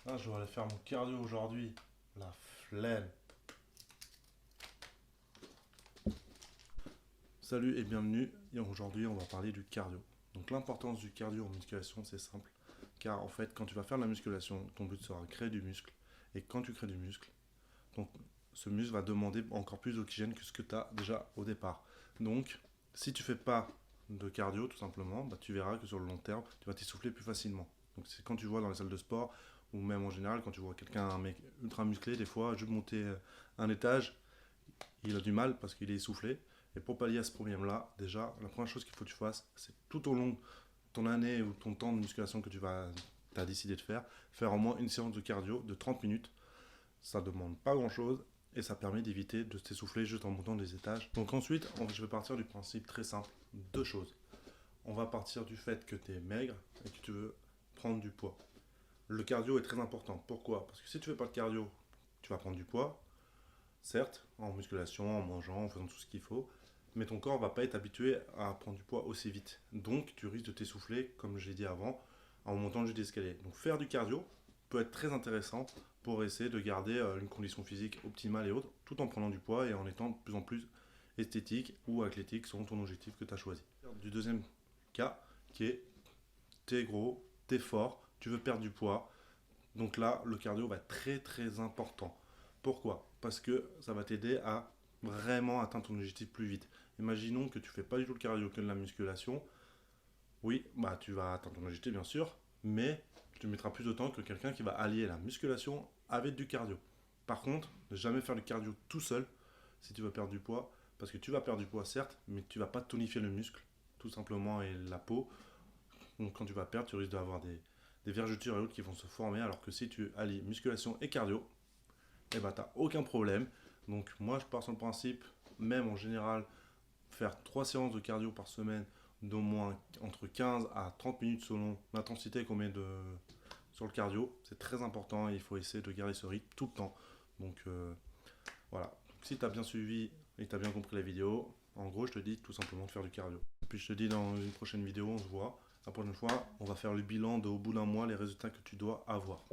Ah, je dois aller faire mon cardio aujourd'hui. La flemme. Salut et bienvenue. Et aujourd'hui, on va parler du cardio. Donc l'importance du cardio en musculation, c'est simple. Car en fait, quand tu vas faire de la musculation, ton but sera de créer du muscle. Et quand tu crées du muscle, donc ce muscle va demander encore plus d'oxygène que ce que tu as déjà au départ. Donc, si tu fais pas de cardio, tout simplement, bah, tu verras que sur le long terme, tu vas t'essouffler plus facilement. Donc c'est quand tu vois dans les salles de sport, ou même en général, quand tu vois quelqu'un, un mec ultra musclé, des fois, juste monter un étage, il a du mal parce qu'il est essoufflé. Et pour pallier à ce problème-là, déjà, la première chose qu'il faut que tu fasses, c'est tout au long de ton année ou ton temps de musculation que as décidé de faire au moins une séance de cardio de 30 minutes. Ça demande pas grand-chose et ça permet d'éviter de s'essouffler juste en montant des étages. Donc ensuite, je vais partir du principe très simple, deux choses. On va partir du fait que tu es maigre et que tu veux prendre du poids. Le cardio est très important. Pourquoi? Parce que si tu fais pas de cardio, tu vas prendre du poids, certes, en musculation, en mangeant, en faisant tout ce qu'il faut, mais ton corps va pas être habitué à prendre du poids aussi vite. Donc tu risques de t'essouffler, comme j'ai dit avant, en montant juste l'escalier. Donc faire du cardio peut être très intéressant pour essayer de garder une condition physique optimale et autres, tout en prenant du poids et en étant de plus en plus esthétique ou athlétique selon ton objectif que tu as choisi. Du deuxième cas, qui est t'es gros, t'es fort, tu veux perdre du poids, donc là, le cardio va être très très important. Pourquoi? Parce que ça va t'aider à vraiment atteindre ton objectif plus vite. Imaginons que tu fais pas du tout le cardio que de la musculation. Oui, bah tu vas atteindre ton objectif bien sûr, mais tu mettras plus de temps que quelqu'un qui va allier la musculation avec du cardio. Par contre, ne jamais faire du cardio tout seul si tu veux perdre du poids, parce que tu vas perdre du poids certes, mais tu vas pas tonifier le muscle, tout simplement, et la peau. Donc quand tu vas perdre, tu risques d'avoir des vergetures et autres qui vont se former, alors que si tu allies musculation et cardio, eh ben, tu n'as aucun problème. Donc moi je pars sur le principe, même en général, faire 3 séances de cardio par semaine d'au moins entre 15 à 30 minutes selon l'intensité qu'on met sur le cardio. C'est très important et il faut essayer de garder ce rythme tout le temps. Donc voilà. Donc, si tu as bien suivi et que tu as bien compris la vidéo, en gros je te dis tout simplement de faire du cardio. Puis je te dis dans une prochaine vidéo, on se voit. La prochaine fois, on va faire le bilan de au bout d'un mois, les résultats que tu dois avoir.